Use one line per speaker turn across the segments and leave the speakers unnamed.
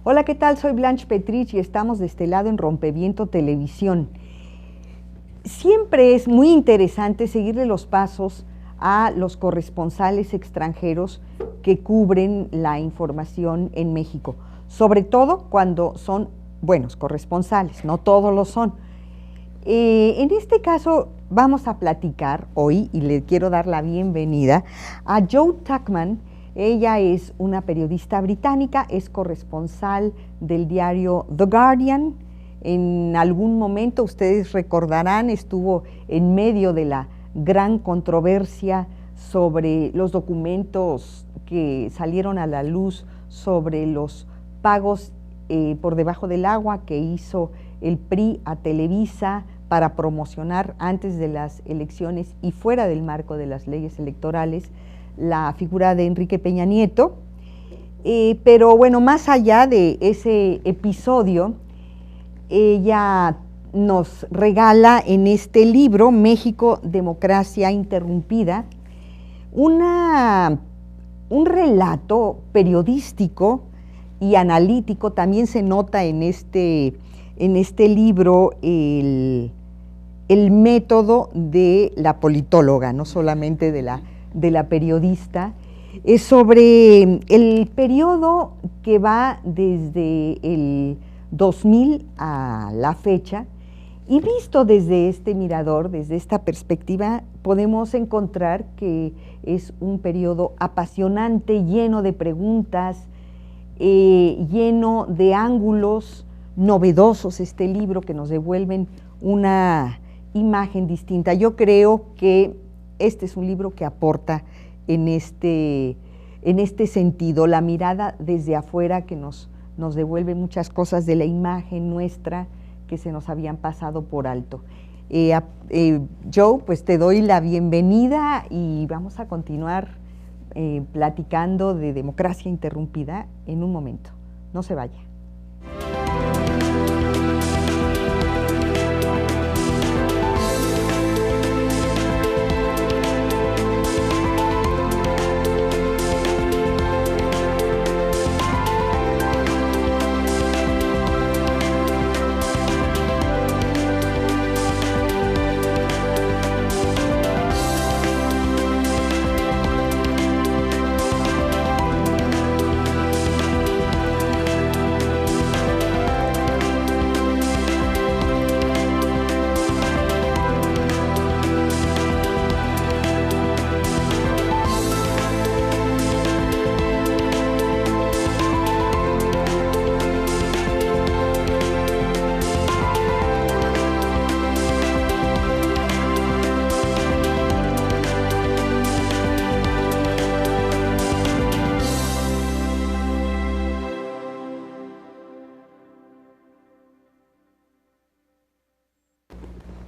Hola, ¿qué tal? Soy Blanche Petrich y estamos de este lado en Rompeviento Televisión. Siempre es muy interesante seguirle los pasos a los corresponsales extranjeros que cubren la información en México, sobre todo cuando son buenos corresponsales, no todos lo son. En este caso vamos a platicar hoy, y le quiero dar la bienvenida a Jo Tuckman. Ella es una periodista británica, es corresponsal del diario The Guardian. En algún momento, ustedes recordarán, estuvo en medio de la gran controversia sobre los documentos que salieron a la luz sobre los pagos por debajo del agua que hizo el PRI a Televisa para promocionar antes de las elecciones y fuera del marco de las leyes electorales la figura de Enrique Peña Nieto. Pero bueno, más allá de ese episodio, ella nos regala en este libro, México, Democracia Interrumpida, un relato periodístico y analítico. También se nota en este libro el método de la politóloga, no solamente de la periodista, es sobre el periodo que va desde el 2000 a la fecha, y visto desde este mirador, desde esta perspectiva, podemos encontrar que es un periodo apasionante, lleno de preguntas, lleno de ángulos novedosos, este libro que nos devuelven una imagen distinta. Yo creo que este es un libro que aporta en este sentido, la mirada desde afuera que nos devuelve muchas cosas de la imagen nuestra que se nos habían pasado por alto. Jo, pues te doy la bienvenida y vamos a continuar platicando de Democracia Interrumpida en un momento. No se vaya.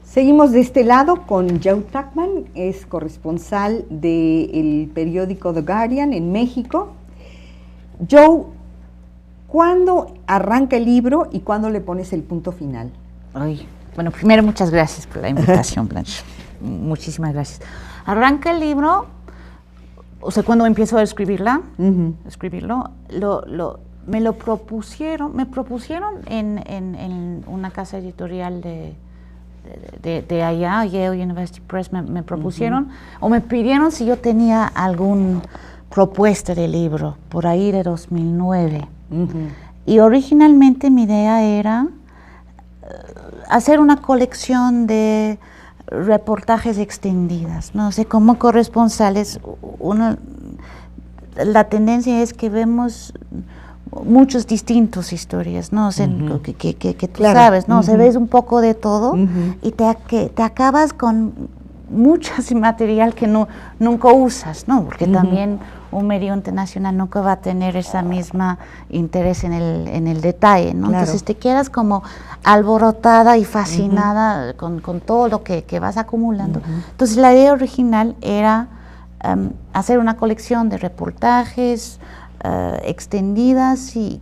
Seguimos de este lado con Jo Tuckman, es corresponsal del periódico The Guardian en México. Jo, ¿cuándo arranca el libro y cuándo le pones el punto final?
Ay, bueno, primero muchas gracias por la invitación, Blanche. Muchísimas gracias. Arranca el libro, o sea, cuando empiezo a escribirlo, me propusieron en una casa editorial de allá, Yale University Press, me propusieron, o me pidieron si yo tenía alguna propuesta de libro, por ahí de 2009. Y originalmente mi idea era hacer una colección de reportajes extendidas, no sé, como corresponsales. La tendencia es que vemos muchas distintas historias, ¿no? O sea, que tú sabes, ¿no? Se ves un poco de todo y te acabas con mucho material que nunca usas, ¿no? Porque también un medio internacional nunca va a tener esa misma interés en el detalle, ¿no? Claro. Entonces te quedas como alborotada y fascinada con todo lo que vas acumulando. Entonces la idea original era hacer una colección de reportajes extendidas y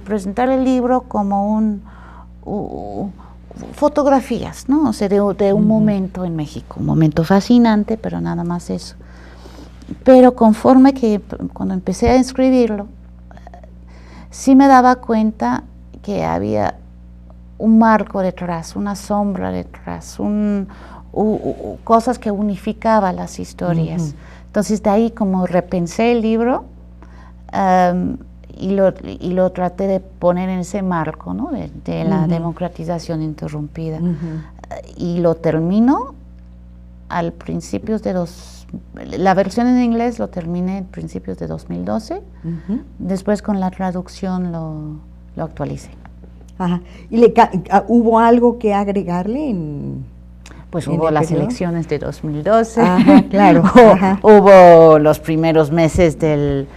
presentar el libro como fotografías, ¿no? O sea, de un momento en México, un momento fascinante, pero nada más eso. Pero conforme que cuando empecé a escribirlo, sí me daba cuenta que había un marco detrás, una sombra detrás, cosas que unificaban las historias. Entonces de ahí como repensé el libro y lo traté de poner en ese marco, ¿no? de la democratización interrumpida. Y lo termino al principios de la versión en inglés lo terminé en principios de 2012, después con la traducción lo actualicé.
Ajá. ¿Y hubo algo que agregarle
pues hubo las elecciones de 2012,
ajá, claro,
hubo los primeros meses del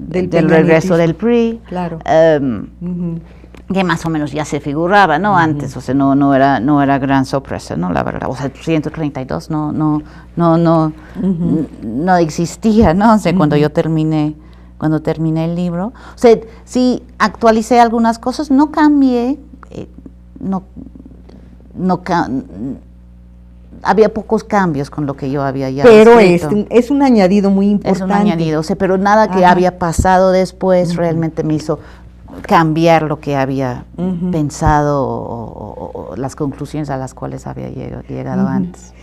regreso del PRI,
claro.
Que más o menos ya se figuraba, ¿no? Antes, o sea, no era gran sorpresa, ¿no? La verdad, o sea, 132 no existía, ¿no? O sea, cuando terminé el libro, o sea, sí actualicé algunas cosas, no cambié, había pocos cambios con lo que yo había ya
pero
escrito.
es un añadido muy importante.
Es un añadido, o sea, pero nada que había pasado después realmente me hizo cambiar lo que había pensado o las conclusiones a las cuales había llegado antes.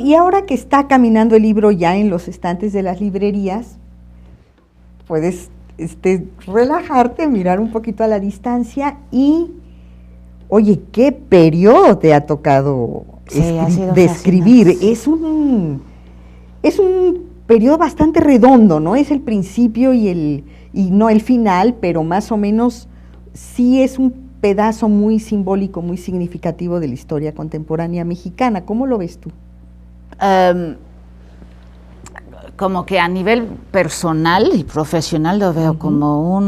Y ahora que está caminando el libro ya en los estantes de las librerías, puedes relajarte, mirar un poquito a la distancia y, oye, ¿qué periodo te ha tocado describir? Es un periodo bastante redondo, ¿no? Es el principio y no el final, pero más o menos sí es un pedazo muy simbólico, muy significativo de la historia contemporánea mexicana. ¿Cómo lo ves tú?
Como que a nivel personal y profesional lo veo como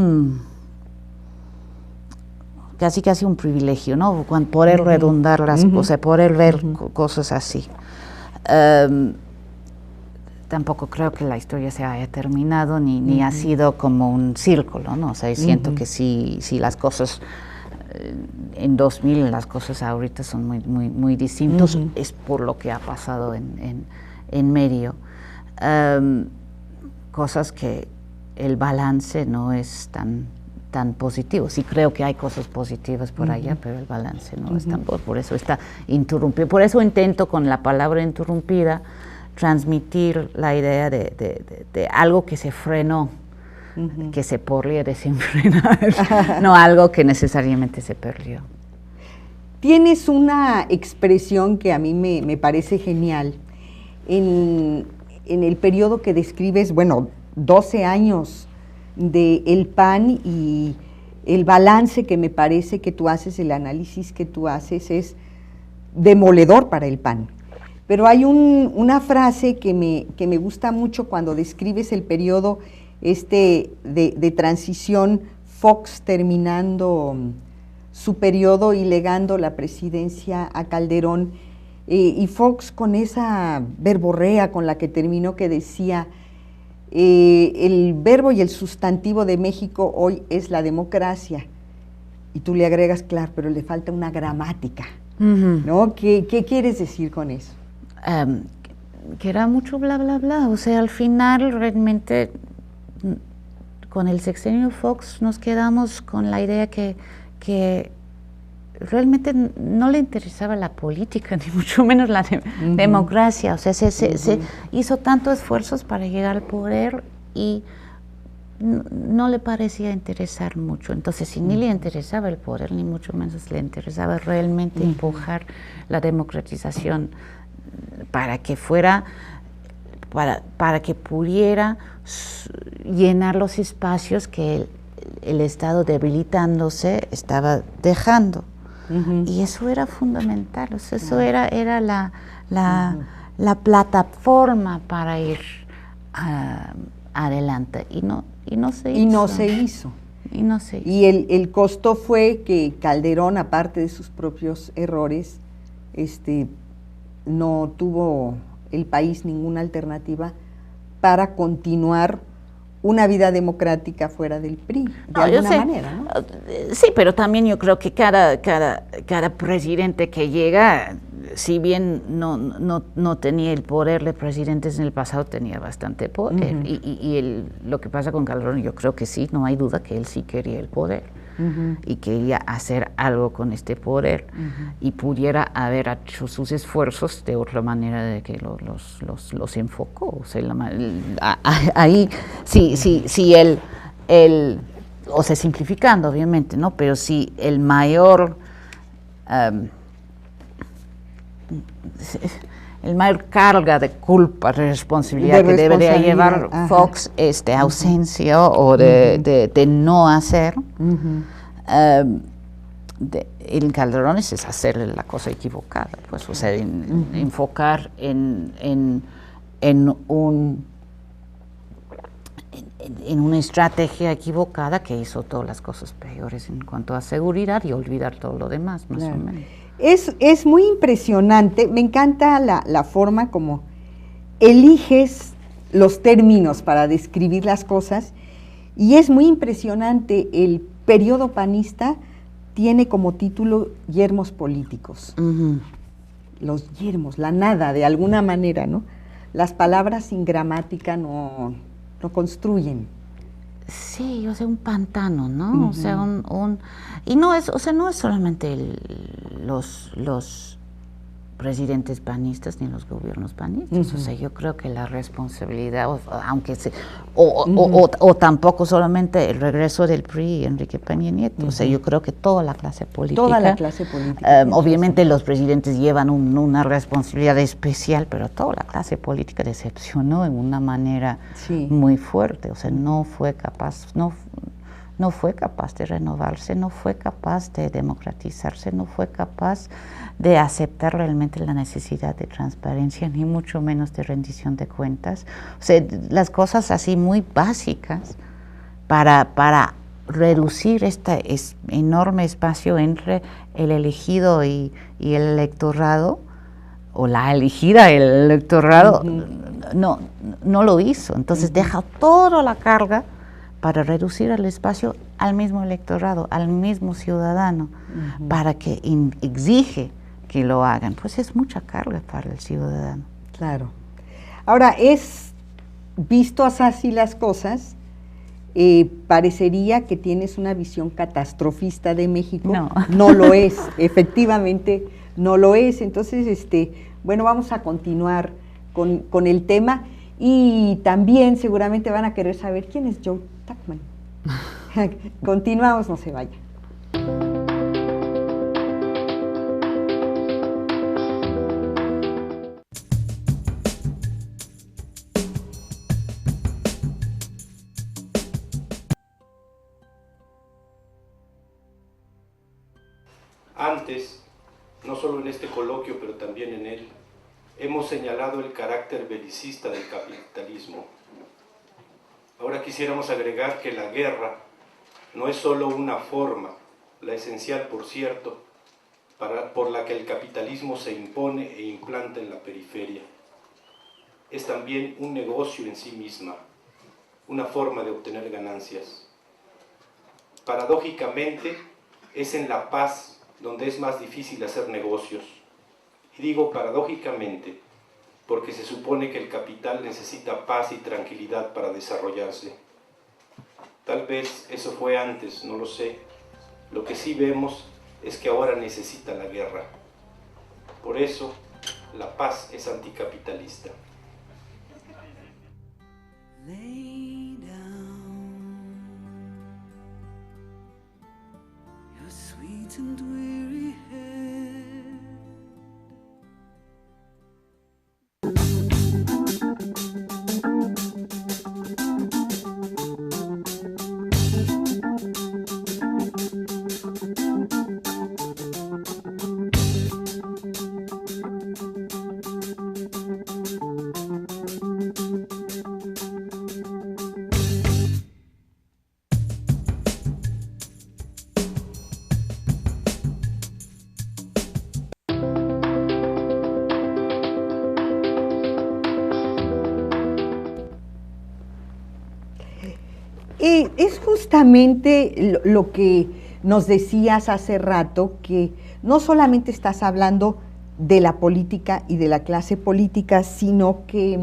casi un privilegio, ¿no? Poder redundar las cosas, poder ver cosas así. Tampoco creo que la historia se haya terminado, ni ha sido como un círculo, ¿no? O sea, siento que si las cosas en 2000, las cosas ahorita son muy distintas, es por lo que ha pasado en medio. Cosas que el balance no es tan positivo. Sí creo que hay cosas positivas por allá, pero el balance no es tan, por eso está interrumpido. Por eso intento con la palabra interrumpida transmitir la idea de algo que se frenó, que se podría desenfrenar, no algo que necesariamente se perdió.
Tienes una expresión que a mí me parece genial. En el periodo que describes, 12 años del PAN y el balance que me parece que tú haces, el análisis que tú haces es demoledor para el PAN. Pero hay una frase que me gusta mucho cuando describes el periodo de transición, Fox terminando su periodo y legando la presidencia a Calderón, y Fox con esa verborrea con la que terminó, que decía, el verbo y el sustantivo de México hoy es la democracia, y tú le agregas, claro, pero le falta una gramática, ¿no? ¿Qué quieres decir con eso?
Que era mucho bla, bla, bla, o sea, al final realmente con el sexenio Fox nos quedamos con la idea que realmente no le interesaba la política, ni mucho menos la democracia, o sea, se hizo tantos esfuerzos para llegar al poder y no le parecía interesar mucho. Entonces, si ni le interesaba el poder, ni mucho menos le interesaba realmente empujar la democratización para que fuera, para que pudiera llenar los espacios que el Estado debilitándose estaba dejando. Y eso era fundamental, o sea, eso era la plataforma para ir adelante, y no se hizo.
Y no se hizo. Y el costo fue que Calderón, aparte de sus propios errores, no tuvo el país ninguna alternativa para continuar una vida democrática fuera del PRI, de alguna manera, ¿no?
Sí, pero también yo creo que cada presidente que llega si bien no tenía el poder de presidentes en el pasado, tenía bastante poder. Y lo que pasa con Calderón, yo creo que sí, no hay duda que él sí quería el poder. Y quería hacer algo con este poder y pudiera haber hecho sus esfuerzos de otra manera de que los enfocó. O sea, ahí sí él, o sea, simplificando obviamente, ¿no? Pero sí el mayor carga de culpa, de responsabilidad que debería llevar Fox es de ausencia o de no hacer. El Calderón es hacerle la cosa equivocada, pues, o sea, enfocar en una estrategia equivocada que hizo todas las cosas peores en cuanto a seguridad y olvidar todo lo demás, más o menos.
Es muy impresionante, me encanta la forma como eliges los términos para describir las cosas, y es muy impresionante. El periodo panista tiene como título Yermos políticos. Los yermos, la nada, de alguna manera, ¿no? Las palabras sin gramática no construyen.
Sí, o sea, un pantano, ¿no? O sea, y no es, o sea, no es solamente los presidentes panistas ni los gobiernos panistas. O sea, yo creo que la responsabilidad, aunque o tampoco solamente el regreso del PRI y Enrique Peña Nieto. O sea, yo creo que toda la clase política.
Toda la clase política.
Obviamente los presidentes llevan una responsabilidad especial, pero toda la clase política decepcionó en una manera muy fuerte. O sea, no fue capaz de renovarse, no fue capaz de democratizarse, no fue capaz de aceptar realmente la necesidad de transparencia, ni mucho menos de rendición de cuentas. O sea, las cosas así muy básicas para reducir este enorme espacio entre el elegido y el electorado, o la elegida y el electorado, no lo hizo. Entonces deja toda la carga para reducir el espacio al mismo electorado, al mismo ciudadano, para que exige que lo hagan. Pues es mucha carga para el ciudadano.
Claro. Ahora, visto así las cosas, parecería que tienes una visión catastrofista de México. No lo es, efectivamente no lo es. Entonces, bueno, vamos a continuar con el tema, y también seguramente van a querer saber quién es Joe Tuckman. Continuamos, no se vaya.
Antes, no solo en este coloquio, pero también en él, hemos señalado el carácter belicista del capitalismo. Ahora quisiéramos agregar que la guerra no es solo una forma, la esencial, por cierto, por la que el capitalismo se impone e implanta en la periferia. Es también un negocio en sí misma, una forma de obtener ganancias. Paradójicamente, es en la paz donde es más difícil hacer negocios. Y digo paradójicamente, porque se supone que el capital necesita paz y tranquilidad para desarrollarse. Tal vez eso fue antes, no lo sé. Lo que sí vemos es que ahora necesita la guerra. Por eso, la paz es anticapitalista. Lay down your sweet and weary head.
Es justamente lo que nos decías hace rato, que no solamente estás hablando de la política y de la clase política, sino que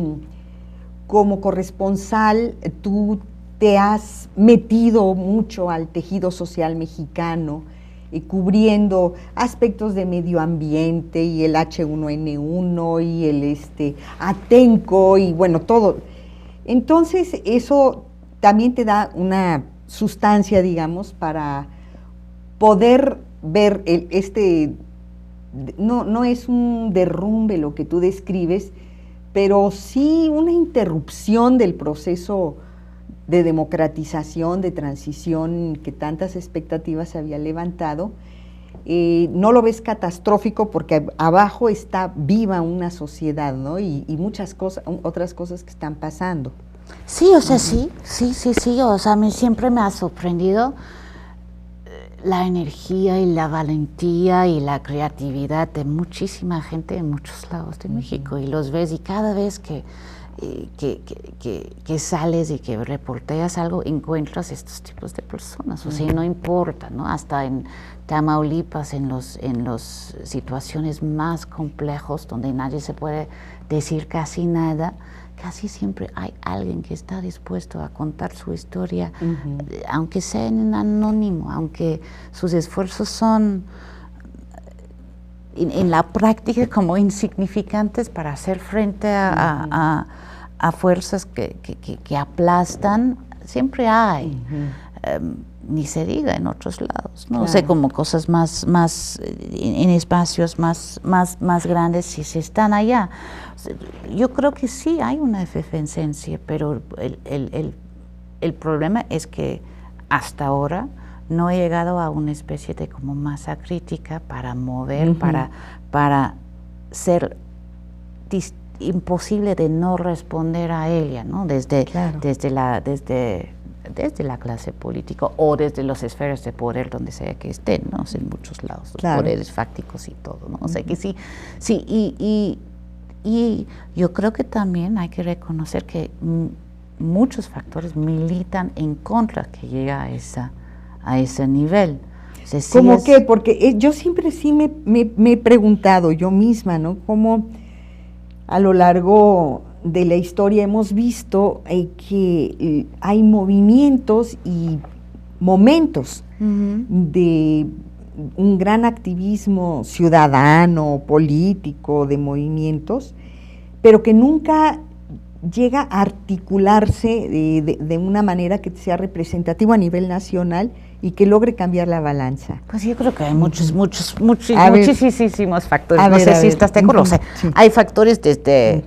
como corresponsal tú te has metido mucho al tejido social mexicano, cubriendo aspectos de medio ambiente y el H1N1 y el Atenco y bueno, todo. Entonces eso también te da una sustancia, digamos, para poder ver no es un derrumbe lo que tú describes, pero sí una interrupción del proceso de democratización, de transición que tantas expectativas se había levantado. No lo ves catastrófico porque abajo está viva una sociedad, ¿no? Y muchas cosas, otras cosas que están pasando.
Sí, o sea, sí, o sea, siempre me ha sorprendido la energía y la valentía y la creatividad de muchísima gente en muchos lados de México, y los ves, y cada vez que sales y que reporteas algo, encuentras estos tipos de personas, o sea, no importa, ¿no? Hasta en Tamaulipas, en los situaciones más complejos, donde nadie se puede decir casi nada, casi siempre hay alguien que está dispuesto a contar su historia, aunque sea en anónimo, aunque sus esfuerzos son en la práctica como insignificantes para hacer frente a fuerzas que aplastan, siempre hay. Ni se diga en otros lados, ¿no? Claro. O sea, como cosas más en espacios más grandes, si se están allá. O sea, yo creo que sí hay una efervescencia, pero el problema es que hasta ahora no he llegado a una especie de como masa crítica para mover, para ser imposible de no responder a ella, ¿no? Desde la clase política o desde las esferas de poder donde sea que estén, ¿no? O sea, en muchos lados, los poderes fácticos y todo, ¿no? O sea que sí, y yo creo que también hay que reconocer que muchos factores militan en contra que llega a ese nivel. O sea, sí.
¿Cómo qué? Porque yo siempre sí me he preguntado yo misma, ¿no? Cómo a lo largo de la historia hemos visto que hay movimientos y momentos de un gran activismo ciudadano, político, de movimientos, pero que nunca llega a articularse de una manera que sea representativa a nivel nacional y que logre cambiar la balanza.
Pues yo creo que hay muchísimos factores. No sé si estás de acuerdo. O sea, hay factores desde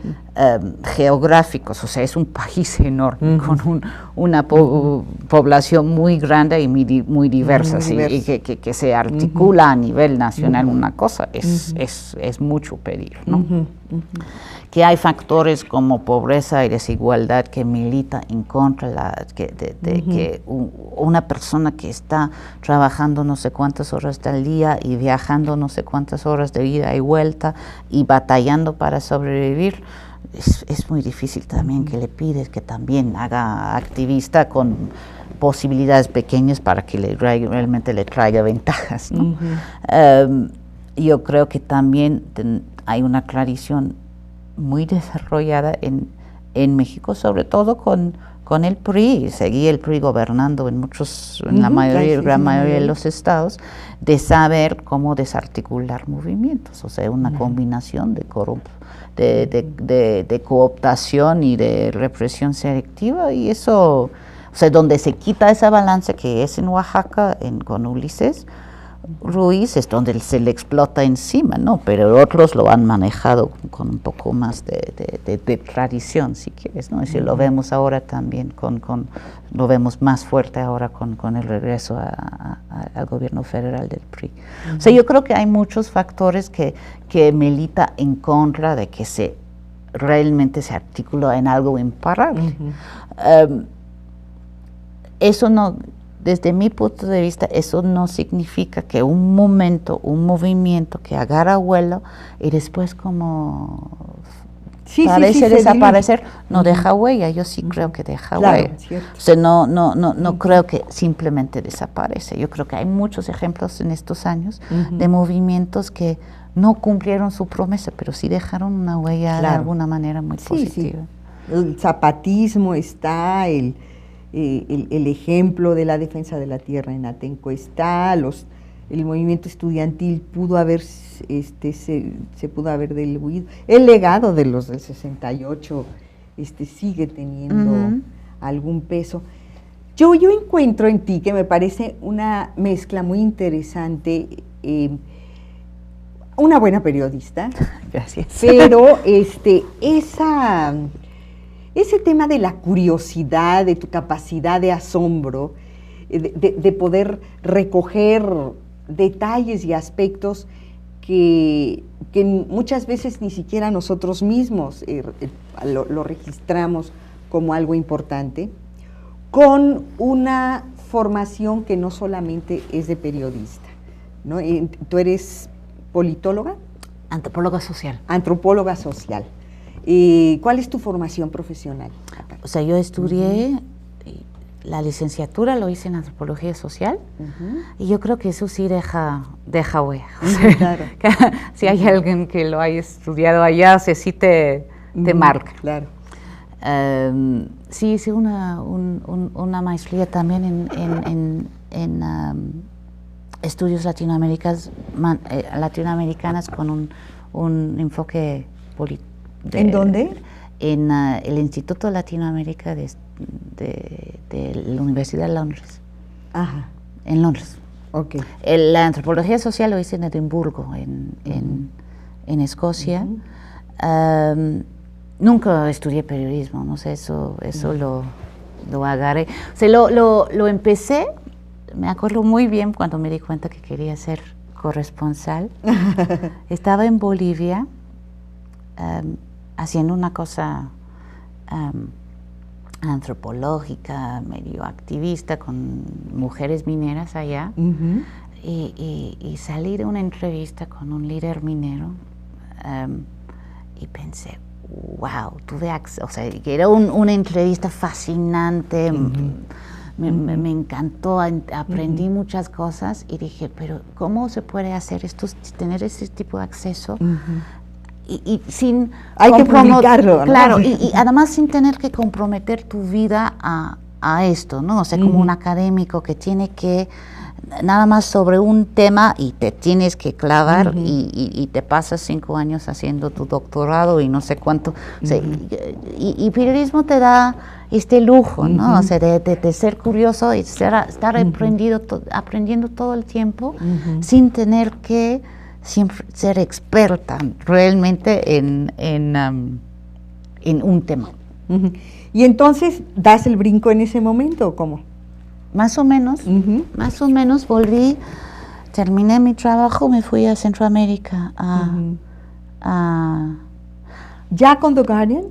geográficos, o sea, es un país enorme con una población muy grande y muy diversa, y que se articula a nivel nacional una cosa, es mucho pedir, ¿no? Que hay factores como pobreza y desigualdad que milita en contra que una persona que está trabajando no sé cuántas horas al día y viajando no sé cuántas horas de ida y vuelta y batallando para sobrevivir, es muy difícil también que le pides que también haga activista con posibilidades pequeñas para que realmente le traiga ventajas, ¿no? Yo creo que también hay una tradición muy desarrollada en México, sobre todo con el PRI. Seguía el PRI gobernando en la gran mayoría de los estados, de saber cómo desarticular movimientos, o sea, una combinación de cooptación y de represión selectiva, y eso, o sea, donde se quita esa balanza que es en Oaxaca con Ulises Ruiz, es donde se le explota encima, ¿no? Pero otros lo han manejado con un poco más de tradición, si quieres, ¿no? Y si lo vemos ahora también, lo vemos más fuerte ahora con el regreso al gobierno federal del PRI. O sea, yo creo que hay muchos factores que milita en contra de que realmente se articula en algo imparable. Eso no... Desde mi punto de vista, eso no significa que un movimiento que agarra vuelo y después como parece desaparecer, no deja huella. Yo sí creo que deja huella. Cierto. O sea, no creo que simplemente desaparece. Yo creo que hay muchos ejemplos en estos años de movimientos que no cumplieron su promesa, pero sí dejaron una huella de alguna manera muy positiva.
Sí. El zapatismo está, el ejemplo de la defensa de la tierra en Atenco está, el movimiento estudiantil pudo haber, se pudo haber diluido. El legado de los del 68 sigue teniendo algún peso. Yo encuentro en ti, que me parece una mezcla muy interesante, una buena periodista.
Gracias.
Pero ese tema de la curiosidad, de tu capacidad de asombro, de poder recoger detalles y aspectos que muchas veces ni siquiera nosotros mismos lo registramos como algo importante, con una formación que no solamente es de periodista, ¿no? Tú eres politóloga.
Antropóloga social.
Antropóloga social. ¿Cuál es tu formación profesional?
O sea, yo estudié, la licenciatura lo hice en antropología social, y yo creo que eso sí deja huella.
Claro.
Si hay alguien que lo haya estudiado allá, sí te marca.
Claro.
Sí, hice una maestría también en estudios latinoamericanos con un enfoque político.
¿En dónde?
En el Instituto de Latinoamérica de la Universidad de Londres.
Ajá.
En Londres.
Okay.
La antropología social lo hice en Edimburgo, en Escocia. Nunca estudié periodismo, no sé, eso lo agarré. O sea, lo empecé, me acuerdo muy bien cuando me di cuenta que quería ser corresponsal. Estaba en Bolivia haciendo una cosa antropológica, medio activista, con mujeres mineras allá, y salí de una entrevista con un líder minero y pensé, wow, o sea, que era una entrevista fascinante, me encantó, aprendí muchas cosas y dije, pero ¿cómo se puede hacer esto, tener ese tipo de acceso? Y sin
hay que publicarlo,
claro, ¿no? y además sin tener que comprometer tu vida a esto, ¿no? O sea, como un académico que tiene que nada más sobre un tema y te tienes que clavar y te pasas 5 años haciendo tu doctorado y no sé cuánto. O sea, y periodismo te da este lujo, ¿no? O sea, de ser curioso y estar aprendiendo todo el tiempo sin tener que siempre ser experta realmente en un tema.
¿Y entonces das el brinco en ese momento o cómo?
Más o menos volví, terminé mi trabajo, me fui a Centroamérica
¿Ya con The Guardian?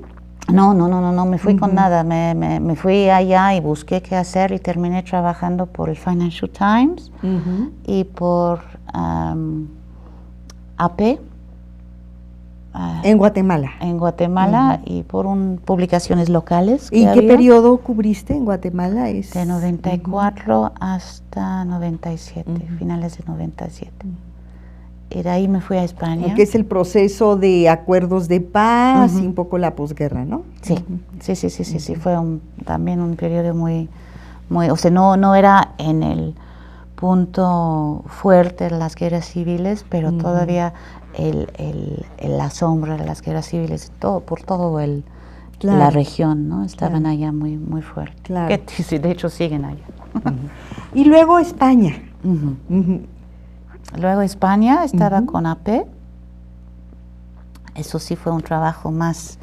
No, me fui con nada, me fui allá y busqué qué hacer y terminé trabajando por el Financial Times y por AP.
En Guatemala.
En Guatemala y por publicaciones locales.
¿Y qué periodo cubriste en Guatemala?
De 94 hasta 97, finales de 97. Y de ahí me fui a España.
Que es el proceso de acuerdos de paz y un poco la posguerra, ¿no?
Sí, sí, fue también un periodo muy, o sea, no era en el punto fuerte de las guerras civiles, pero todavía la sombra de las guerras civiles por todo la región, ¿no? Estaban allá muy, muy fuerte.
Claro.
Que de hecho siguen allá.
Y luego España.
Luego España, estaba con AP. Eso sí fue un trabajo más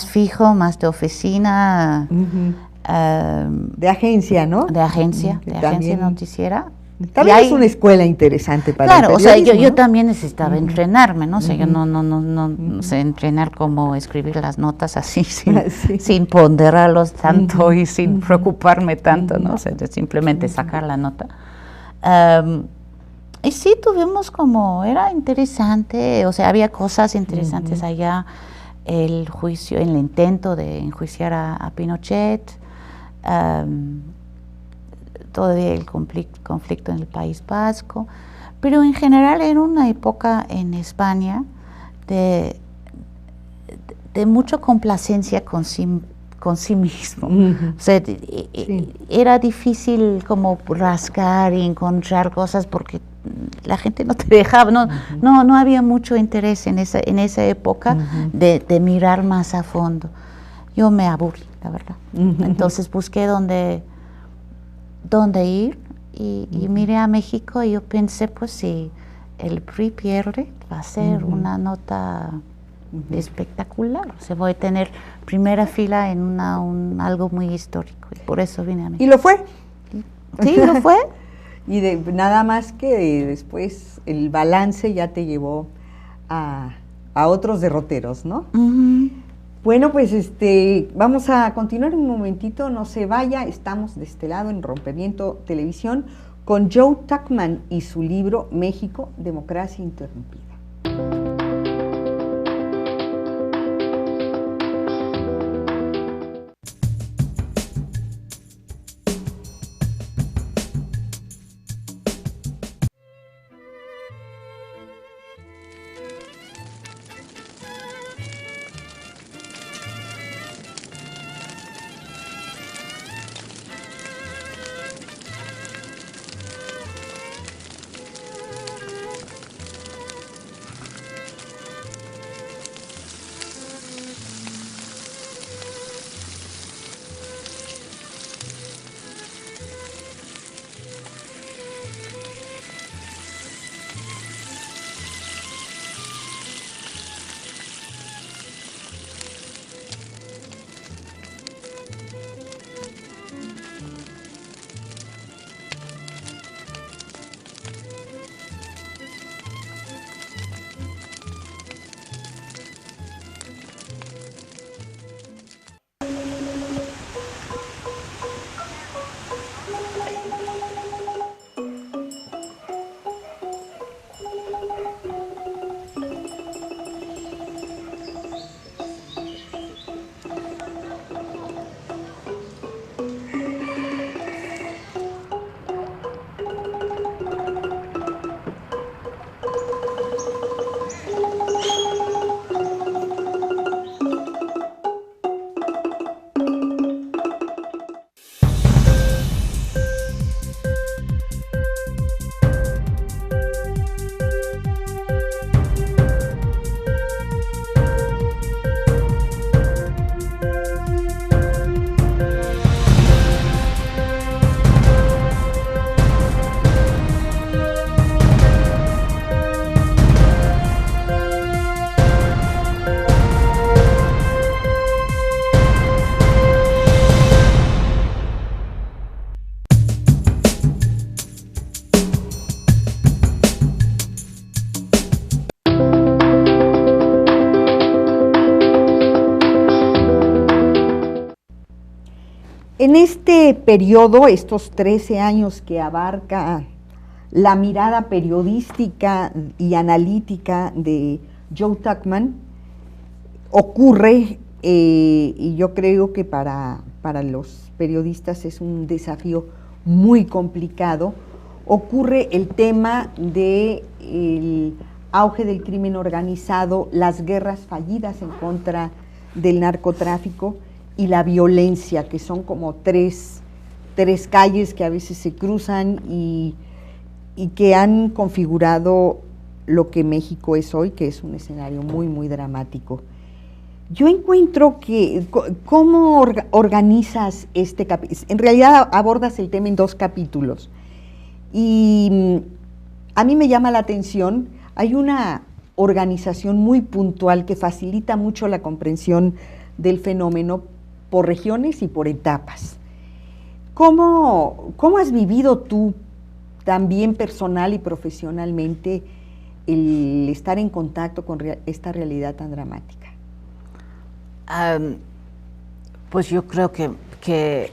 fijo, más de oficina.
De agencia, ¿no?
De agencia noticiera.
También es una escuela interesante para el periodismo.
Claro, o sea, yo también necesitaba entrenarme, ¿no? O sea, yo no sé entrenar como escribir las notas así, sin ponderarlos tanto y sin preocuparme tanto, ¿no? O sea, simplemente sacar la nota. Y sí, tuvimos era interesante, o sea, había cosas interesantes allá, el juicio, el intento de enjuiciar a Pinochet, todavía el conflicto en el País Vasco, Pero en general era una época en España de mucha complacencia con sí mismo. O sea, era difícil como rascar y encontrar cosas porque la gente no te dejaba, no había mucho interés en esa época de mirar más a fondo. Yo me aburrí, la verdad. Entonces busqué dónde ir y miré a México y yo pensé, pues si el PRI pierde, va a ser una nota espectacular. O sea, voy a tener primera fila en algo muy histórico y por eso vine a México.
¿Y lo fue?
Sí, lo fue.
Y nada más que después el balance ya te llevó a otros derroteros, ¿no? Bueno, pues vamos a continuar un momentito, no se vaya, estamos de este lado en Rompimiento Televisión con Joe Tuckman y su libro México, Democracia Interrumpida. En este periodo, estos 13 años que abarca la mirada periodística y analítica de Joe Tuckman, ocurre, y yo creo que para los periodistas es un desafío muy complicado, ocurre el tema del auge del crimen organizado, las guerras fallidas en contra del narcotráfico y la violencia, que son como tres calles que a veces se cruzan y que han configurado lo que México es hoy, que es un escenario muy, muy dramático. Yo encuentro que, ¿cómo organizas este capítulo? En realidad abordas el tema en 2 capítulos, y a mí me llama la atención, hay una organización muy puntual que facilita mucho la comprensión del fenómeno por regiones y por etapas. ¿Cómo has vivido tú, también personal y profesionalmente, el estar en contacto con esta realidad tan dramática?
Pues yo creo que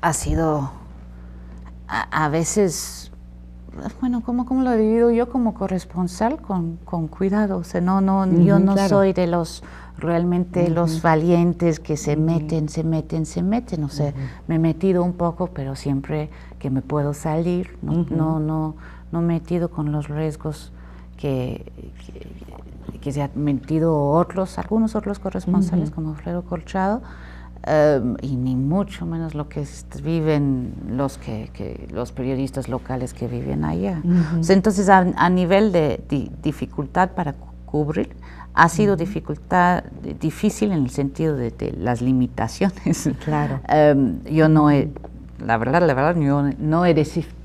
ha sido a veces, bueno, ¿cómo lo digo yo? Como corresponsal con cuidado. O sea, yo no claro. Soy de los realmente los valientes que se meten. O sea, me he metido un poco, pero siempre que me puedo salir, no no metido con los riesgos que se han metido algunos otros corresponsales, como Alfredo Corchado, y ni mucho menos lo que viven los periodistas locales que viven allá. O sea, entonces, a nivel de dificultad para cubrir, ha sido difícil en el sentido de las limitaciones.
Claro.
Yo no he, la verdad, yo no he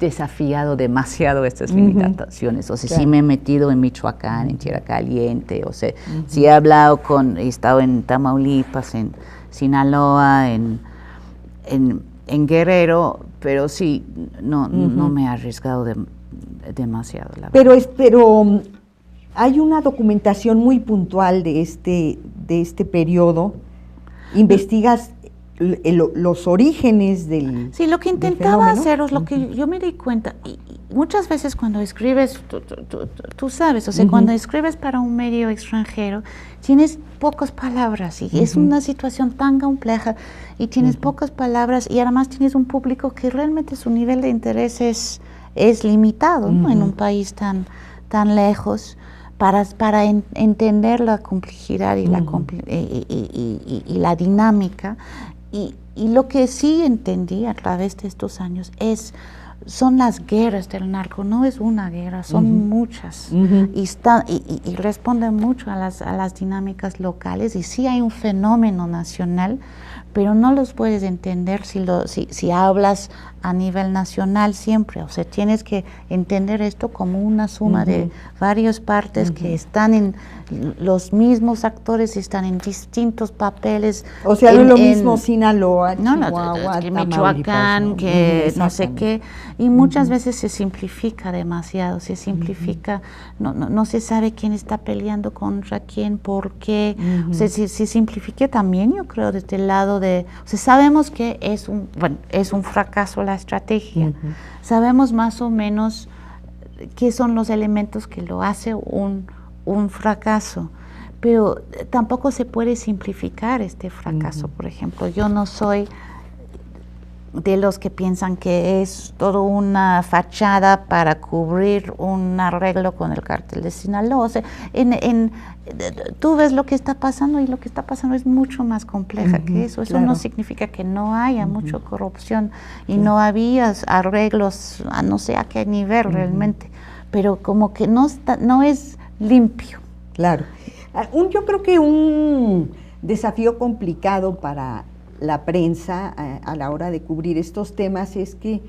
desafiado demasiado estas limitaciones. O sea, sí me he metido en Michoacán, en Tierra Caliente, o sea, sí he estado en Tamaulipas, en Sinaloa, en Guerrero, pero sí, no me he arriesgado demasiado, la verdad.
Pero hay una documentación muy puntual de este periodo. ¿Investigas los orígenes del
Sí, lo que intentaba hacer, es lo que yo me di cuenta, y muchas veces cuando escribes, tú sabes, o sea, cuando escribes para un medio extranjero, tienes pocas palabras, y es una situación tan compleja, y tienes pocas palabras, y además tienes un público que realmente su nivel de interés es limitado, ¿no? En un país tan lejos. Para entender la complejidad y la dinámica. Y lo que sí entendí a través de estos años son las guerras del narco. No es una guerra, son muchas. Y responden mucho a las dinámicas locales. Y sí hay un fenómeno nacional, pero no los puedes entender si hablas a nivel nacional siempre. O sea, tienes que entender esto como una suma de varias partes que están en los mismos actores, están en distintos papeles.
O sea, no es lo mismo Sinaloa, Chihuahua,
que Michoacán, que no sé qué. Y muchas veces se simplifica demasiado, se simplifica, no se sabe quién está peleando contra quién, por qué. O sea, se simplifica también, yo creo, desde el lado de... O sea, sabemos que es un fracaso la estrategia. Sabemos más o menos qué son los elementos que lo hace un fracaso, pero tampoco se puede simplificar este fracaso. Por ejemplo, yo no soy de los que piensan que es todo una fachada para cubrir un arreglo con el cártel de Sinaloa. O sea, tú ves lo que está pasando, y lo que está pasando es mucho más compleja que eso. Eso no significa que no haya mucha corrupción y no había arreglos a no sé a qué nivel realmente, pero como que no es limpio.
Claro. Yo creo que un desafío complicado para la prensa a la hora de cubrir estos temas es que,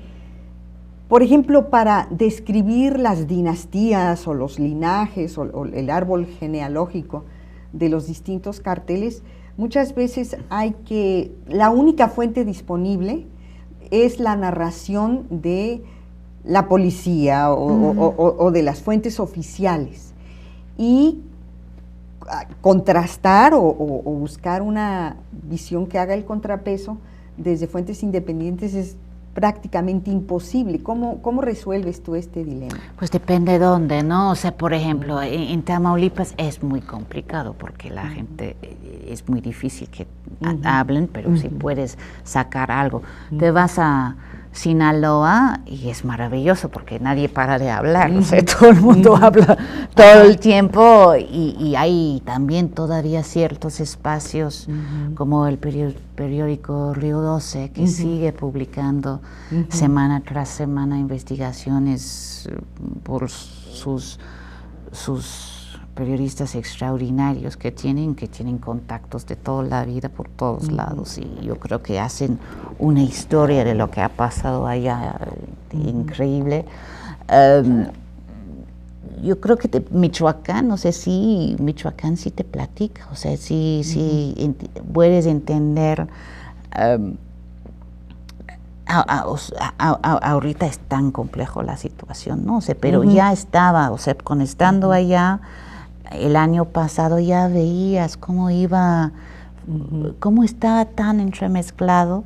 por ejemplo, para describir las dinastías o los linajes o el árbol genealógico de los distintos carteles, muchas veces la única fuente disponible es la narración de la policía o de las fuentes oficiales, y contrastar o buscar una visión que haga el contrapeso desde fuentes independientes es prácticamente imposible. ¿Cómo resuelves tú este dilema?
Pues depende de dónde, ¿no? O sea, por ejemplo, en Tamaulipas es muy complicado porque la gente es muy difícil que hablen, pero si puedes sacar algo. Te vas a Sinaloa y es maravilloso porque nadie para de hablar, o sea, todo el mundo habla todo el tiempo, y hay también todavía ciertos espacios como el periódico Río 12 que sigue publicando semana tras semana investigaciones por sus periodistas extraordinarios que tienen contactos de toda la vida por todos lados, y yo creo que hacen una historia de lo que ha pasado allá increíble. Yo creo que Michoacán, no sé si Michoacán sí te platica, o sea, sí puedes entender. Ahorita es tan complejo la situación, ¿no? O sea, pero ya estaba, o sea, estando allá el año pasado ya veías cómo cómo estaba tan entremezclado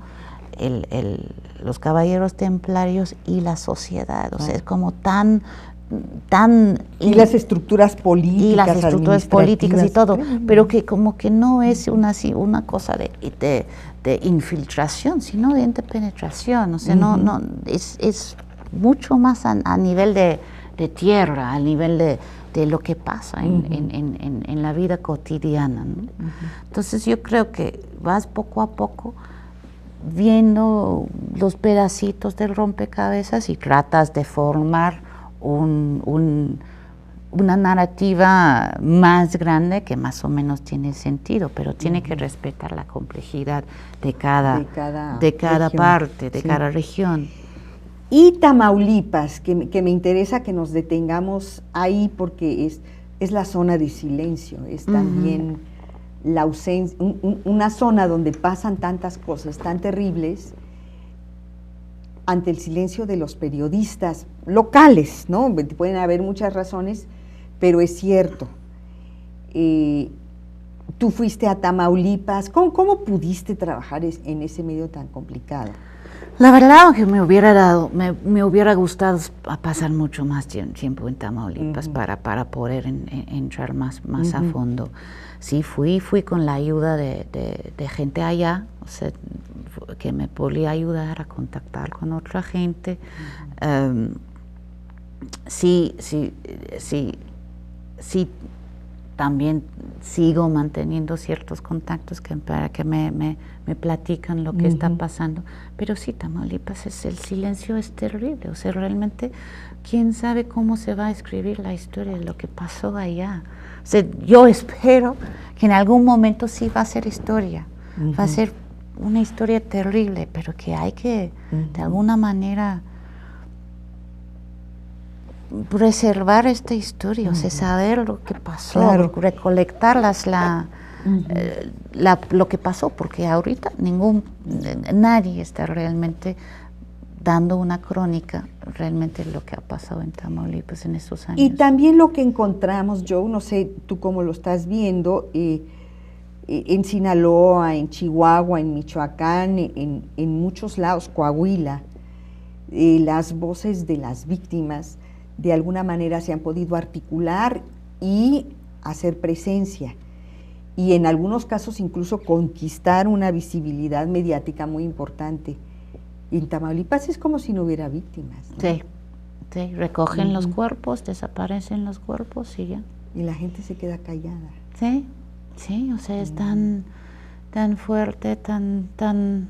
los caballeros templarios y la sociedad, o sea, es como tan
y las estructuras políticas,
y todo, pero que como que no es una cosa de infiltración, sino de interpenetración, o sea, no es mucho más a nivel de tierra, al nivel de lo que pasa en la vida cotidiana, ¿no? Entonces yo creo que vas poco a poco viendo los pedacitos del rompecabezas y tratas de formar una narrativa más grande que más o menos tiene sentido, pero tiene que respetar la complejidad de cada parte, de cada región.
Y Tamaulipas, que me interesa que nos detengamos ahí porque es la zona de silencio, es también la ausencia, una zona donde pasan tantas cosas tan terribles ante el silencio de los periodistas locales, ¿no? Pueden haber muchas razones, pero es cierto. Tú fuiste a Tamaulipas, ¿cómo pudiste trabajar en ese medio tan complicado?
La verdad que me hubiera gustado pasar mucho más tiempo en Tamaulipas para poder entrar más a fondo. Sí, fui con la ayuda de gente allá, o sea, que me podía ayudar a contactar con otra gente. Sí, también sigo manteniendo ciertos contactos para que me platican lo que está pasando. Pero sí, Tamaulipas, el silencio es terrible. O sea, realmente, ¿quién sabe cómo se va a escribir la historia de lo que pasó allá? O sea, yo espero que en algún momento sí va a ser historia. Va a ser una historia terrible, pero que hay que, de alguna manera, preservar esta historia, o sea, saber lo que pasó, recolectar lo que pasó, porque ahorita nadie está realmente dando una crónica realmente de lo que ha pasado en Tamaulipas en estos años.
Y también lo que encontramos, Joe, no sé tú cómo lo estás viendo, en Sinaloa, en Chihuahua, en Michoacán, en muchos lados, Coahuila, las voces de las víctimas de alguna manera se han podido articular y hacer presencia, y en algunos casos incluso conquistar una visibilidad mediática muy importante. Y en Tamaulipas es como si no hubiera víctimas, ¿no?
Sí, recogen los cuerpos, desaparecen los cuerpos y ya.
Y la gente se queda callada.
Sí, o sea, es tan fuerte, tan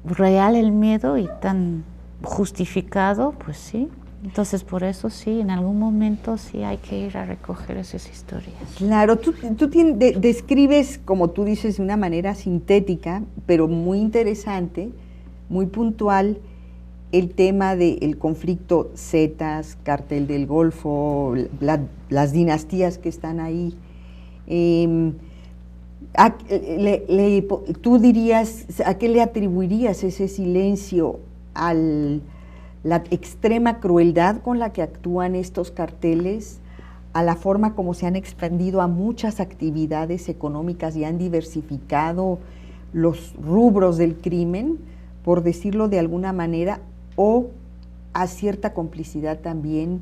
real el miedo y tan justificado, pues sí. Entonces, por eso sí, en algún momento sí hay que ir a recoger esas historias. Claro,
tú describes, como tú dices, de una manera sintética, pero muy interesante, muy puntual, el tema del conflicto Zetas, Cártel del Golfo, las dinastías que están ahí. Tú dirías, ¿a qué le atribuirías ese silencio? La extrema crueldad con la que actúan estos carteles, a la forma como se han expandido a muchas actividades económicas y han diversificado los rubros del crimen, por decirlo de alguna manera, o a cierta complicidad también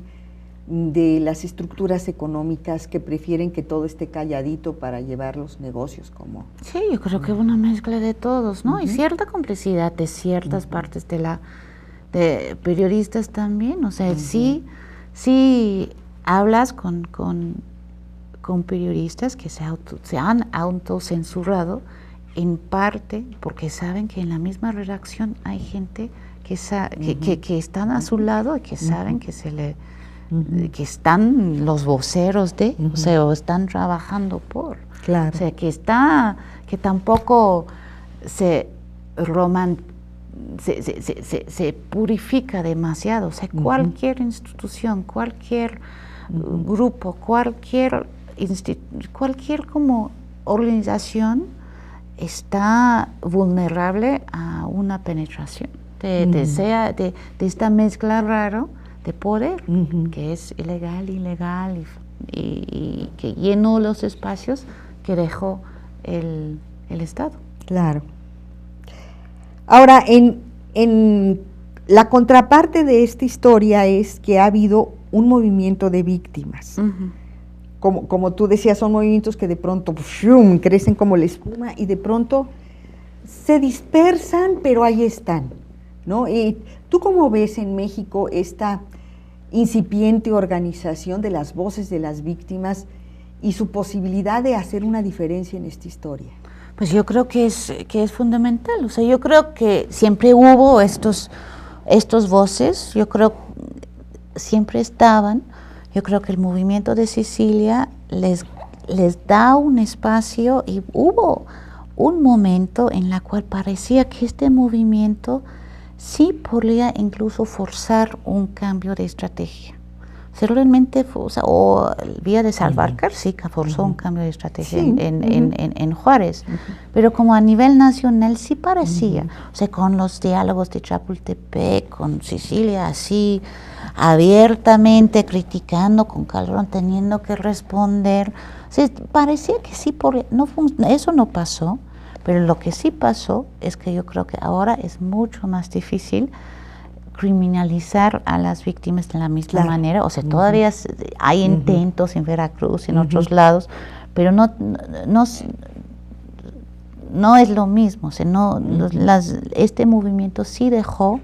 de las estructuras económicas que prefieren que todo esté calladito para llevar los negocios como...
Sí, yo creo que una mezcla de todos, ¿no? Y cierta complicidad de ciertas partes de periodistas también, o sea, sí hablas con periodistas que se han autocensurado, en parte porque saben que en la misma redacción hay gente que están a su lado y que saben que que están los voceros o sea, o están trabajando por.
Claro.
O sea, que tampoco se purifica demasiado. O sea, cualquier institución, cualquier grupo, cualquier como organización está vulnerable a una penetración de esta mezcla raro de poder, que es ilegal y que llenó los espacios que dejó el Estado.
Claro. Ahora, en la contraparte de esta historia es que ha habido un movimiento de víctimas. Como tú decías, son movimientos que de pronto crecen como la espuma y de pronto se dispersan, pero ahí están, ¿no? ¿Tú cómo ves en México esta incipiente organización de las voces de las víctimas y su posibilidad de hacer una diferencia en esta historia?
Pues yo creo que es fundamental. O sea, yo creo que siempre hubo estos voces, yo creo siempre estaban. Yo creo que el movimiento de Sicilia les da un espacio, y hubo un momento en el cual parecía que este movimiento sí podía incluso forzar un cambio de estrategia. O sea, realmente, o vía de Salvarcar sí que forzó un cambio de estrategia en Juárez, pero como a nivel nacional sí parecía, o sea, con los diálogos de Chapultepec, con Sicilia así, abiertamente criticando, con Calderón teniendo que responder, o sea, parecía que sí, eso no pasó, pero lo que sí pasó es que yo creo que ahora es mucho más difícil criminalizar a las víctimas de la misma manera. O sea, todavía hay intentos en Veracruz y en otros lados, pero no es lo mismo. O sea, este movimiento sí dejó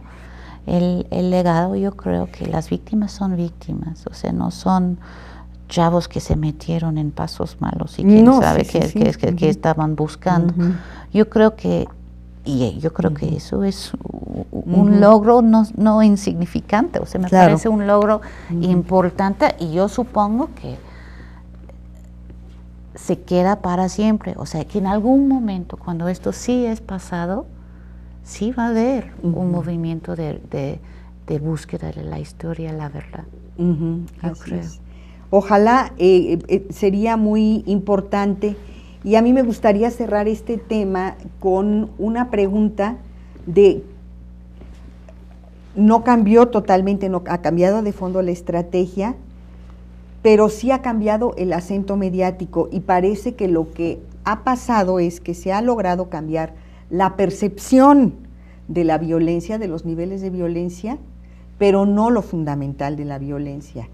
el legado. Yo creo que las víctimas son víctimas, o sea, no son chavos que se metieron en pasos malos y quién sabe qué estaban buscando. Yo creo que eso es un logro no insignificante, o sea, me parece un logro importante, y yo supongo que se queda para siempre. O sea, que en algún momento, cuando esto sí es pasado, sí va a haber un movimiento de búsqueda de la historia, la verdad. Yo creo.
Ojalá, sería muy importante, y a mí me gustaría cerrar este tema con una pregunta de, no cambió totalmente, no ha cambiado de fondo la estrategia, pero sí ha cambiado el acento mediático, y parece que lo que ha pasado es que se ha logrado cambiar la percepción de la violencia, de los niveles de violencia, pero no lo fundamental de la violencia.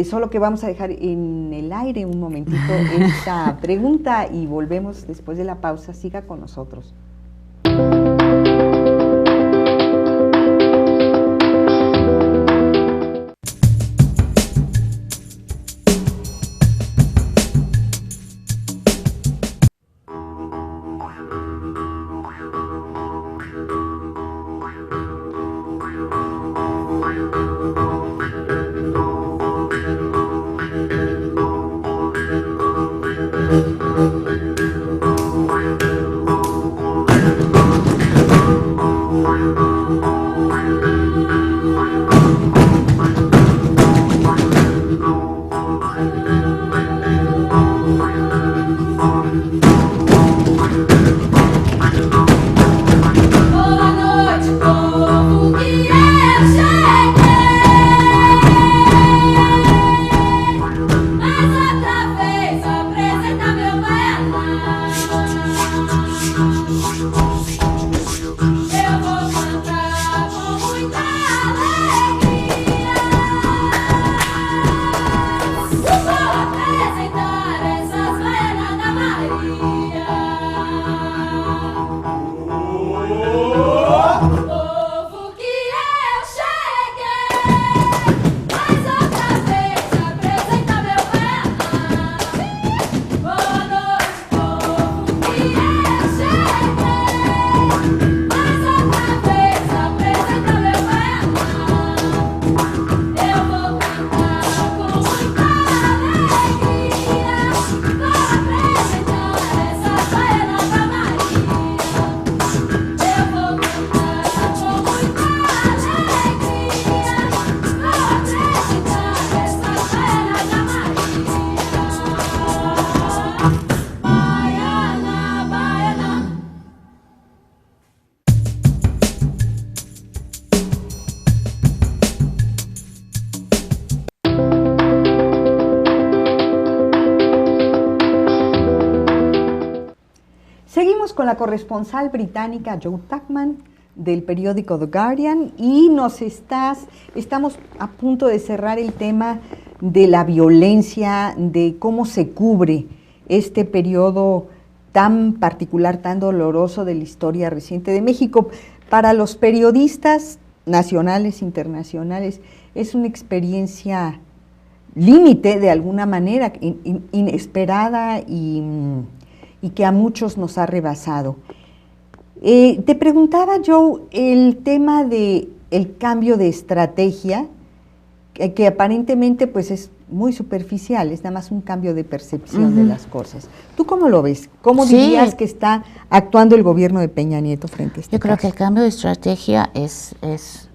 Solo que vamos a dejar en el aire un momentito esta pregunta y volvemos después de la pausa. Siga con nosotros. Seguimos con la corresponsal británica Jo Tuckman del periódico The Guardian, y estamos a punto de cerrar el tema de la violencia, de cómo se cubre este periodo tan particular, tan doloroso de la historia reciente de México. Para los periodistas, nacionales, internacionales, es una experiencia límite de alguna manera, inesperada y que a muchos nos ha rebasado. Te preguntaba yo el tema de el cambio de estrategia, que aparentemente pues es muy superficial, es nada más un cambio de percepción de las cosas. ¿Tú cómo lo ves? ¿Cómo dirías que está actuando el gobierno de Peña Nieto frente a este
Yo creo
caso?
que el cambio de estrategia es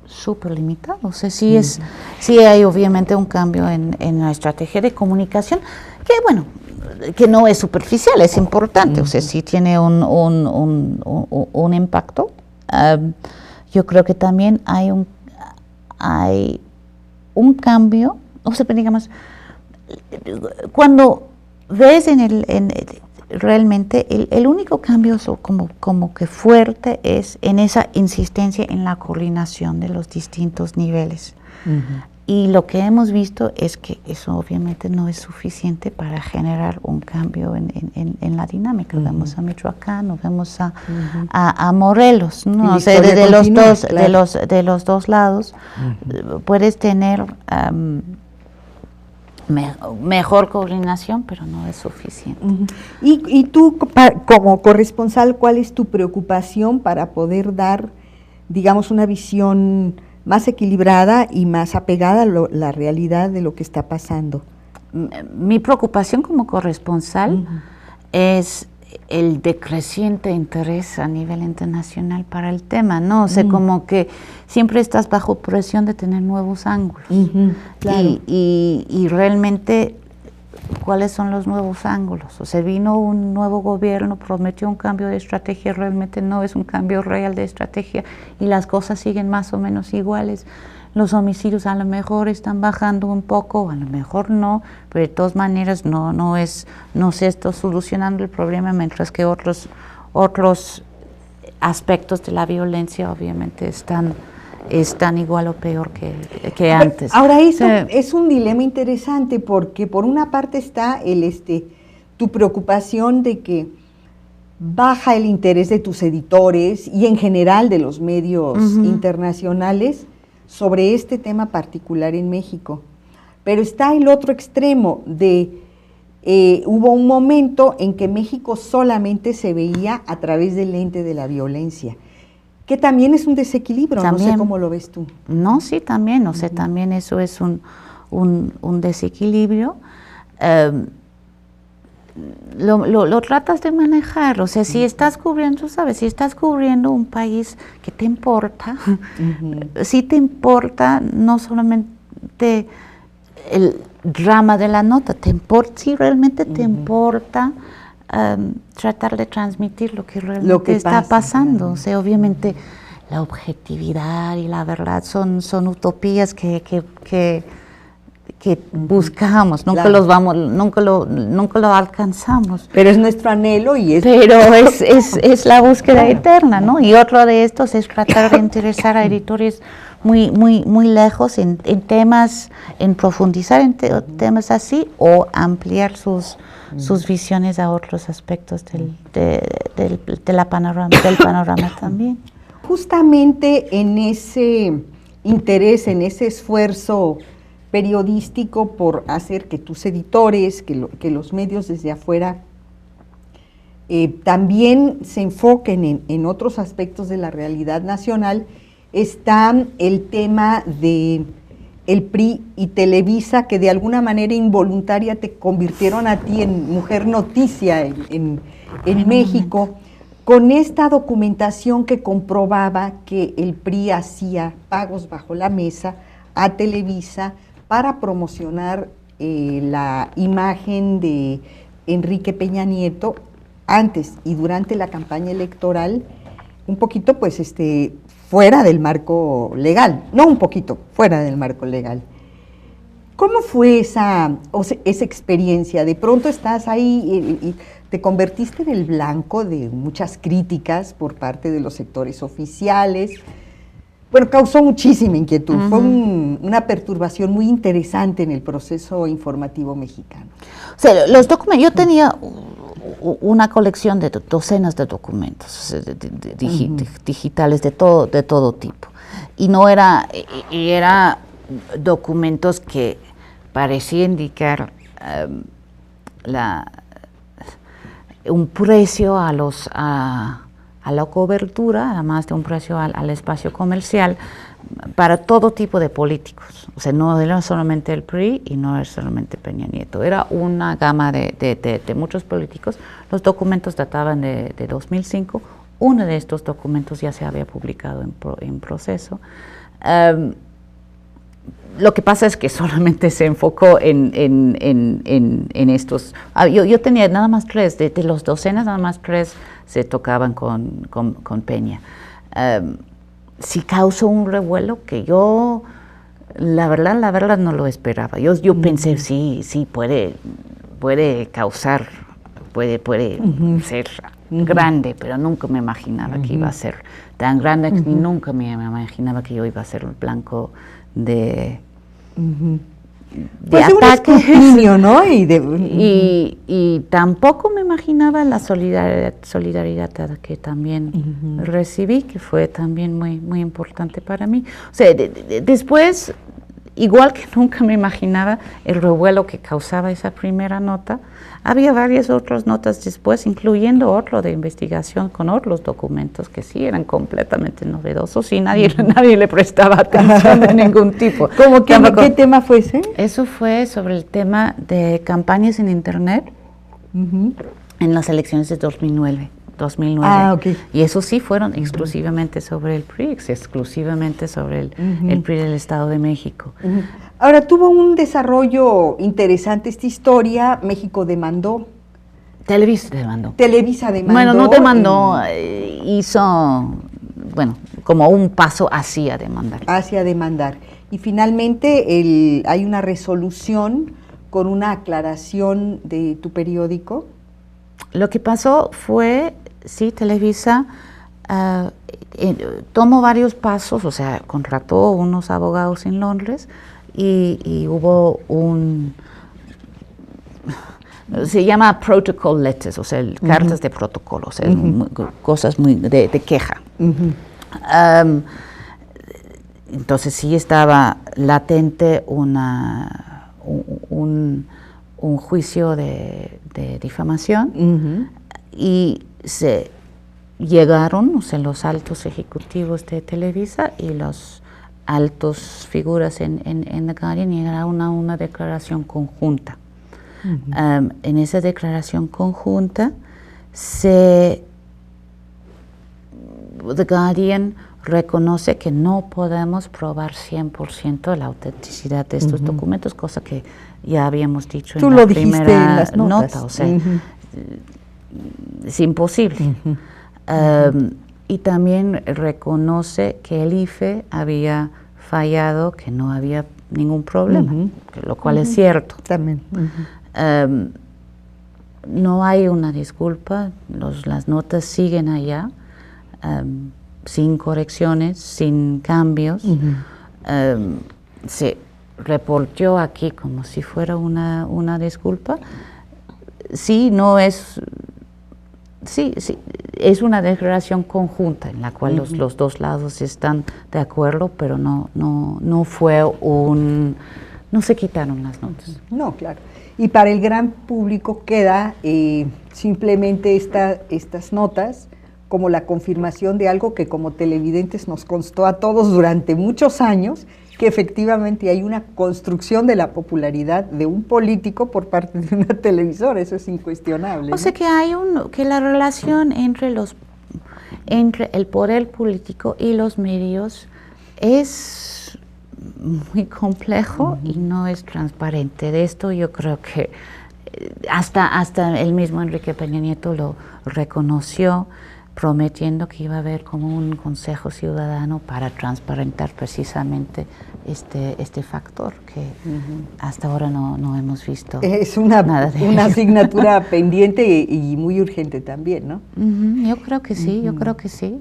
súper limitado. O sea, sí hay obviamente un cambio en la estrategia de comunicación, que bueno, que no es superficial, es importante, o sea, sí tiene un impacto. Yo creo que también hay un cambio, o sea, digamos, cuando ves realmente el único cambio como que fuerte es en esa insistencia en la coordinación de los distintos niveles. Y lo que hemos visto es que eso obviamente no es suficiente para generar un cambio en la dinámica. Vemos a Michoacán, vemos a Morelos, ¿no? O sea, de los dos lados puedes tener mejor coordinación, pero no es suficiente.
Y tú, como corresponsal, ¿cuál es tu preocupación para poder dar, digamos, una visión más equilibrada y más apegada a la realidad de lo que está pasando?
Mi preocupación como corresponsal es el decreciente interés a nivel internacional para el tema, ¿no? O sea, como que siempre estás bajo presión de tener nuevos ángulos. Claro. Y realmente, ¿cuáles son los nuevos ángulos? O sea, vino un nuevo gobierno, prometió un cambio de estrategia, realmente no es un cambio real de estrategia y las cosas siguen más o menos iguales. Los homicidios a lo mejor están bajando un poco, a lo mejor no, pero de todas maneras no se está solucionando el problema, mientras que otros aspectos de la violencia obviamente están igual o peor que antes.
Ahora, esto es un dilema interesante porque por una parte está tu preocupación de que baja el interés de tus editores y en general de los medios internacionales sobre este tema particular en México. Pero está el otro extremo de hubo un momento en que México solamente se veía a través del lente de la violencia, que también es un desequilibrio, también, no sé cómo lo ves tú.
No, sí, también, o sea, también eso es un desequilibrio. Lo tratas de manejar, o sea, si estás cubriendo, ¿sabes? Si estás cubriendo un país que te importa, si te importa no solamente el drama de la nota, si realmente te importa tratar de transmitir lo que realmente está pasando. O sea, obviamente la objetividad y la verdad son utopías que buscamos, nunca lo alcanzamos.
Pero es nuestro anhelo
Pero es la búsqueda eterna, ¿no? Y otro de estos es tratar de interesar a editores muy lejos en temas, en profundizar en temas así o ampliar sus visiones a otros aspectos del panorama también.
Justamente en ese interés, en ese esfuerzo periodístico por hacer que tus editores, que los medios desde afuera también se enfoquen en otros aspectos de la realidad nacional, está el tema de el PRI y Televisa, que de alguna manera involuntaria te convirtieron a ti en mujer noticia en México, con esta documentación que comprobaba que el PRI hacía pagos bajo la mesa a Televisa para promocionar la imagen de Enrique Peña Nieto antes y durante la campaña electoral, un poquito pues fuera del marco legal, no un poquito, fuera del marco legal. ¿Cómo fue esa experiencia? De pronto estás ahí y te convertiste en el blanco de muchas críticas por parte de los sectores oficiales. Bueno, causó muchísima inquietud, fue una perturbación muy interesante en el proceso informativo mexicano.
O sea, los documentos, yo tenía una colección de docenas de documentos digitales de todo tipo. Y no era, y era documentos que parecían indicar un precio a la cobertura, además de un precio al espacio comercial, para todo tipo de políticos. O sea, no era solamente el PRI y no era solamente Peña Nieto, era una gama de muchos políticos. Los documentos databan de 2005, uno de estos documentos ya se había publicado en proceso. Lo que pasa es que solamente se enfocó en estos. Yo tenía nada más 3, de los docenas nada más 3 se tocaban con Peña. Sí causó un revuelo que yo, la verdad no lo esperaba. Yo pensé, sí, puede causar, puede ser grande, pero nunca me imaginaba que iba a ser tan grande, ni nunca me imaginaba que yo iba a ser el blanco de
pues
ataque,
un escrutinio, ¿no?
Y tampoco me imaginaba la solidaridad que también recibí, que fue también muy importante para mí. O sea, después, igual que nunca me imaginaba el revuelo que causaba esa primera nota, había varias otras notas después, incluyendo otro de investigación con otros documentos que sí eran completamente novedosos y nadie le prestaba atención de ningún tipo.
¿Qué tema fue ese?
Eso fue sobre el tema de campañas en Internet en las elecciones de 2009.
Ah, okay.
Y eso sí fueron exclusivamente sobre el PRI, exclusivamente sobre el PRI del Estado de México.
Ahora, tuvo un desarrollo interesante esta historia. México demandó.
Televisa demandó.
Bueno,
no demandó, hizo, como un paso hacia demandar.
Y finalmente hay una resolución con una aclaración de tu periódico.
Lo que pasó fue, sí, Televisa tomó varios pasos, o sea, contrató unos abogados en Londres y hubo se llama protocol letters, o sea, cartas de protocolo, o sea, cosas muy de queja. Entonces sí estaba latente un juicio de difamación y se llegaron, o sea, los altos ejecutivos de Televisa y los altos figuras en The Guardian llegaron a una declaración conjunta. En esa declaración conjunta The Guardian reconoce que no podemos probar 100% la autenticidad de estos documentos, cosa que ya habíamos dicho en la primera nota, o sea, es imposible. Y también reconoce que el IFE había fallado, que no había ningún problema, lo cual es cierto.
También.
No hay una disculpa, las notas siguen allá, sin correcciones, sin cambios. Se reportó aquí como si fuera una disculpa. Sí, es una declaración conjunta en la cual los dos lados están de acuerdo, pero no se quitaron las notas.
No, claro. Y para el gran público queda simplemente estas notas como la confirmación de algo que como televidentes nos constó a todos durante muchos años, que efectivamente hay una construcción de la popularidad de un político por parte de una televisora, eso es incuestionable.
O sea que que la relación entre el poder político y los medios es muy complejo y no es transparente. De esto yo creo que hasta el mismo Enrique Peña Nieto lo reconoció, prometiendo que iba a haber como un consejo ciudadano para transparentar precisamente este factor que hasta ahora no hemos visto.
Es una asignatura pendiente y muy urgente también, ¿no?
Yo creo que sí,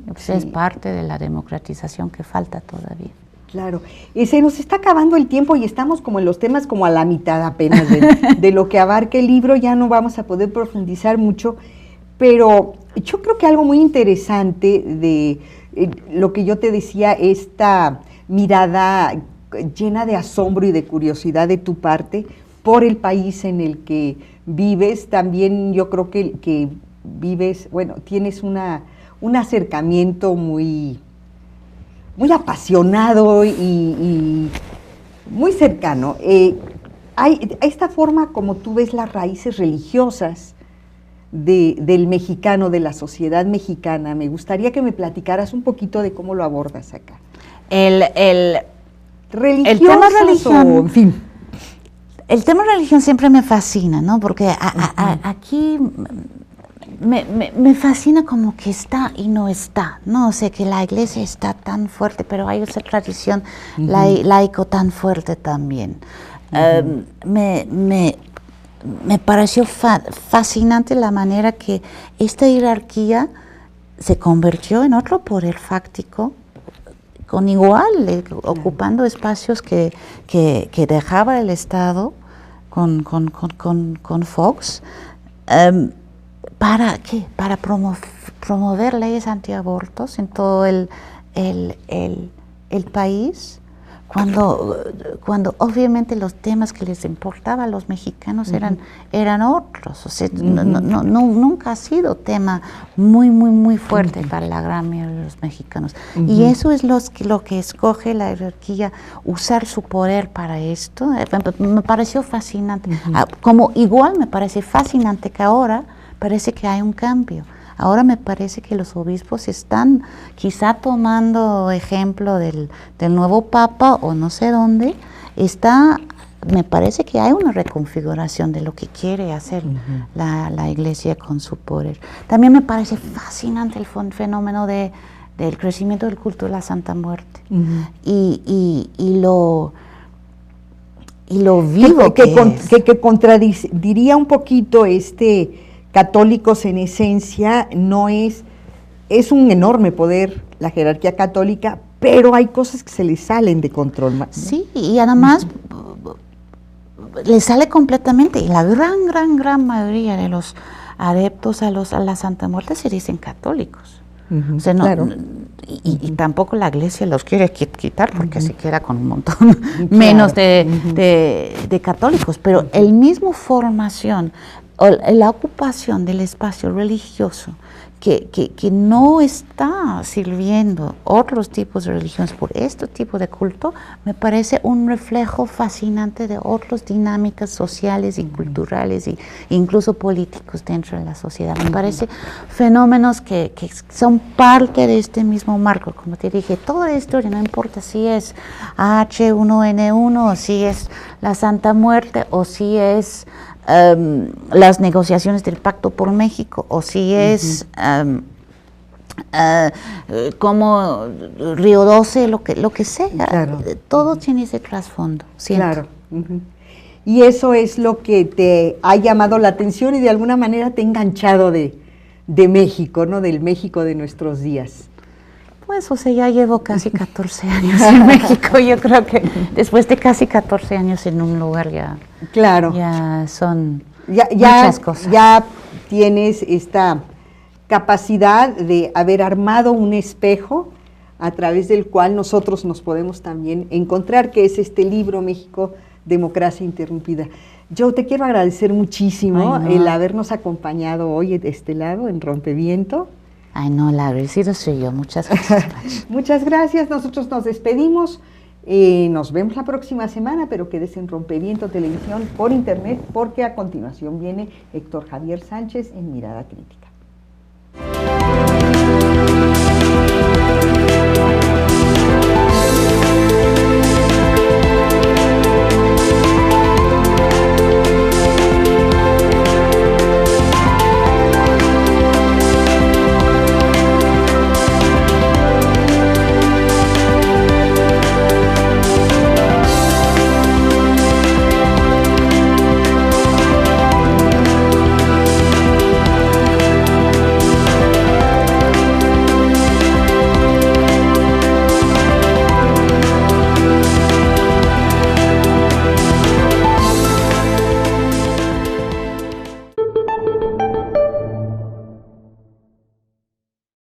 Pues es parte de la democratización que falta todavía.
Claro. Se nos está acabando el tiempo y estamos como en los temas como a la mitad apenas de lo que abarca el libro, ya no vamos a poder profundizar mucho, pero yo creo que algo muy interesante de lo que yo te decía, esta mirada llena de asombro y de curiosidad de tu parte por el país en el que vives, también yo creo que vives, bueno, tienes un acercamiento muy apasionado y muy cercano. Hay esta forma como tú ves las raíces religiosas del mexicano, de la sociedad mexicana. Me gustaría que me platicaras un poquito de cómo lo abordas acá.
El
tema religión,
en fin. El tema religión siempre me fascina, ¿no? Porque aquí me fascina como que está y no está, ¿no? O sea, que la iglesia está tan fuerte, pero hay esa tradición laico tan fuerte también. Me pareció fascinante la manera que esta jerarquía se convirtió en otro poder fáctico, con igual, ocupando espacios que dejaba el Estado con Fox. ¿Para qué? Para promover leyes antiabortos en todo el país, cuando obviamente los temas que les importaba a los mexicanos eran otros. O sea, nunca ha sido tema muy fuerte para la gran mayoría de los mexicanos. Y eso es lo que escoge la jerarquía, usar su poder para esto. Me pareció fascinante. Como igual me parece fascinante que ahora parece que hay un cambio. Ahora me parece que los obispos están quizá tomando ejemplo del nuevo Papa o no sé dónde. Me parece que hay una reconfiguración de lo que quiere hacer la Iglesia con su poder. También me parece fascinante el fenómeno del crecimiento del culto de la Santa Muerte y lo vivo
que contradiría un poquito católicos en esencia. No es un enorme poder la jerarquía católica, pero hay cosas que se le salen de control, ¿no?
Sí, y además le sale completamente, y la gran mayoría de los adeptos a la Santa Muerte se dicen católicos. O sea,
claro.
Y tampoco la Iglesia los quiere quitar porque se queda con un montón menos de católicos, pero el mismo formación, la ocupación del espacio religioso que no está sirviendo otros tipos de religiones por este tipo de culto, me parece un reflejo fascinante de otras dinámicas sociales y culturales e incluso políticos dentro de la sociedad. Me parece fenómenos que son parte de este mismo marco. Como te dije, toda la historia, no importa si es H1N1 o si es la Santa Muerte o si es las negociaciones del Pacto por México, o si es como Río 12, lo que sea, claro. Todo tiene ese trasfondo, siento.
Claro. Y eso es lo que te ha llamado la atención y de alguna manera te ha enganchado de México, ¿no? Del México de nuestros días.
Pues, o sea, ya llevo casi 14 años en México. Yo creo que después de casi 14 años en un lugar ya son muchas cosas.
Ya tienes esta capacidad de haber armado un espejo a través del cual nosotros nos podemos también encontrar, que es este libro, México, Democracia Interrumpida. Yo te quiero agradecer muchísimo el habernos acompañado hoy de este lado, en Rompeviento.
Ay, no, la agradecida soy yo. Muchas gracias.
Muchas gracias. Nosotros nos despedimos. Nos vemos la próxima semana, pero quédese en Rompeviento Televisión por internet, porque a continuación viene Héctor Javier Sánchez en Mirada Crítica.